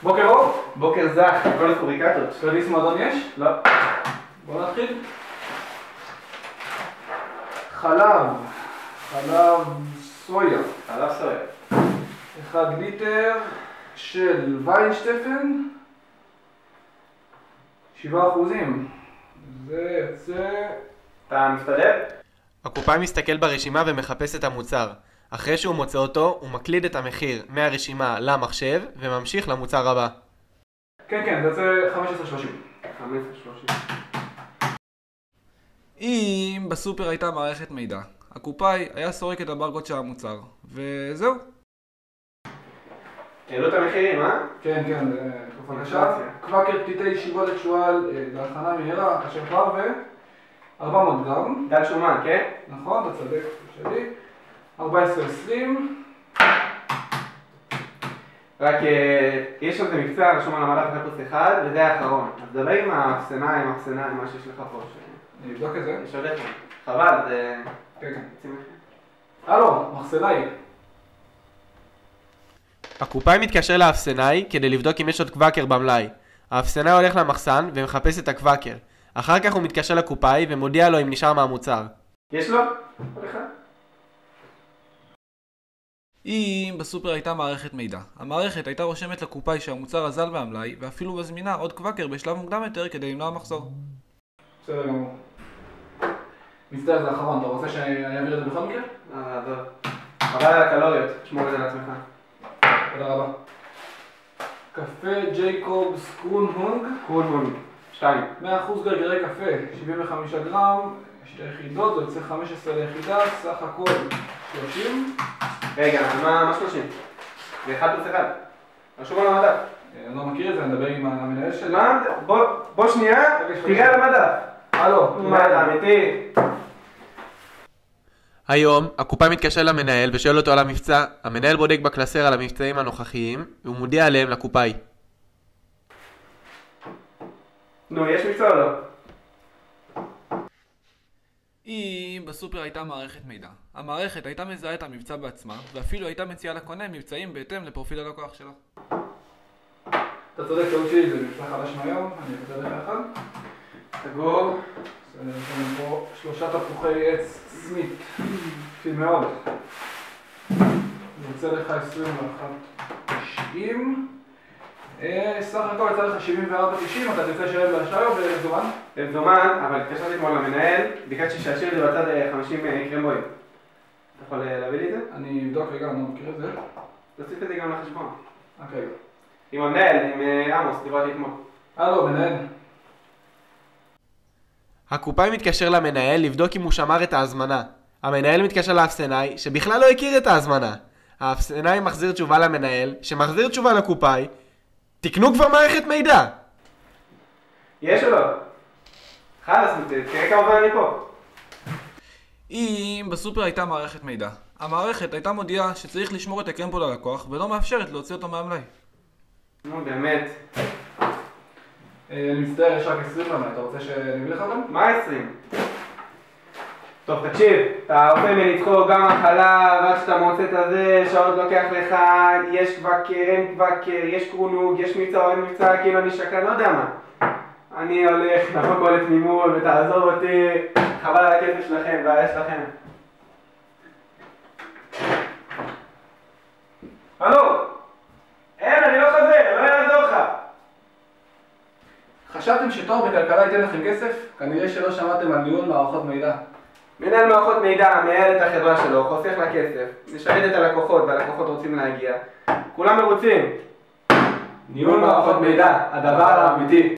בוקר אור. בוקר זך, כל הפוריקטות. כרטיס מועדון יש? לא. בואו נתחיל. חלב סויה. חלב סויה. 1 ליטר של ויינשטפן, 7%. זה יוצא... אתה מסתדר? הקופאי מסתכל ברשימה ומחפש את המוצר. אחרי שהוא מוצא אותו, הוא מקליד את המחיר מהרשימה למחשב וממשיך למוצר הבא. כן, זה יוצא 15.30. אם בסופר הייתה מערכת מידע, הקופאי היה סורק את הברקוד של המוצר, וזהו. העלו את המחירים, אה? כן, בבקשה. קוואקר פתיתי שיבולת שועל להכנה מהירה, כאשר ו 400 גרם. דל שומן, כן? נכון, אתה צודק, שלי. 14.20. רק יש עוד מבצע רשום על המדף חיפוש אחד, וזה האחרון. אז דבר עם האפסנאי, עם מה שיש לך פה. אני אבדוק את זה. יש עוד איפה. חבל, זה... כן. הלו, מחסנאי. הקופאי מתקשר לאפסנאי כדי לבדוק אם יש עוד קוואקר במלאי. האפסנאי הולך למחסן ומחפש את הקוואקר. אחר כך הוא מתקשר לקופאי ומודיע לו אם נשאר מהמוצר. יש לו? עוד אחד? אם בסופר הייתה מערכת מידע, המערכת הייתה רושמת לקופאי שהמוצר אזל מהמלאי, ואפילו מזמינה עוד קוואקר בשלב מוקדם יותר כדי למנוע מחסור. בסדר גמור. מצטער, זה האחרון, אתה רוצה שאני אעביר את זה בכל מקרה? טוב. חבל על הקלוריות, תשמור את זה לעצמך. תודה רבה. קפה ג'ייקובס קרונהונג. 2. 100% גרגרי קפה, 75 גרם, 2 יחידות, זה יוצא 15 ליחידה, סך הכל 30. רגע, מה 30? זה 1 פלוס 1. רשום על המדף. אני לא מכיר את זה, אני מדבר עם המנהל שלי. מה? בוא שנייה, תראה על המדף. הלו, מה אתה אמיתי? היום, הקופאי מתקשר למנהל ושואל אותו על המבצע. המנהל בודק בקלסר על המבצעים הנוכחיים והוא מודיע עליהם לקופאי. נו, יש מבצע או לא? אם בסופר הייתה מערכת מידע, המערכת הייתה מזהה את המבצע בעצמה, ואפילו הייתה מציעה לקונה מבצעים בהתאם לפרופיל הלקוח שלה. אתה צודק, טעות שלי, זה מבצע חדש מהיום, אני אבטא לך אחד. סגור. יש לנו פה 3 תפוחי עץ סמית, יפי מאוד. אני רוצה לך 21.90. סך הכל יצא לך 74.90, אתה תרצה לשלם באשראי או במזומן? במזומן, אבל התקשרתי אתמול למנהל, ביקשתי שישאיר את זה בצד 50 קרמבויים. אתה יכול להביא לי את זה? אני אבדוק רגע, אני לא מכיר את זה. תוסיף את זה גם לחשבון. אוקיי. עם המנהל, עם עמוס, דיברתי אתמול. הלו, מנהל. הקופאי מתקשר למנהל לבדוק אם הוא שמר את ההזמנה. המנהל מתקשר לאפסנאי שבכלל לא הכיר את ההזמנה. האפסנאי מחזיר תשובה למנהל שמחזיר תשובה לקופאי. תקנו כבר מערכת מידע. יש או לא? חלאס, תראה כמה זמן אני פה. אם בסופר הייתה מערכת מידע, המערכת הייתה מודיעה שצריך לשמור את הקרמבו ללקוח ולא מאפשרת להוציא אותו מהמלאי. נו, באמת. אני מצטער, יש רק 20 למה, אתה רוצה שאני אביא לך אותם? מה 20? טוב, תקשיב, אתה עושה ממני צחוק גם החלב, עד שאתה מוצא את הזה, שעות לוקח לך, יש קוואקר, אין קוואקר, יש קרונוג, יש מבצע או אין מבצע, כאילו אני שקן, לא יודע מה. אני הולך, תבוא כל את ממול ותעזוב אותי, חבל על הכסף שלכם והעש שלכם. הלו! אין, אני לא חוזר, לא יעזור לך. חשבתם שתואר בכלכלה ייתן לכם כסף? כנראה שלא שמעתם על ניהול מערכות מידע. מנהל מערכות מידע, מנהל את החברה שלו, חוסך לה כסף, משרת את הלקוחות והלקוחות רוצים להגיע. כולם מרוצים. ניהול מערכות מידע, הדבר האמיתי.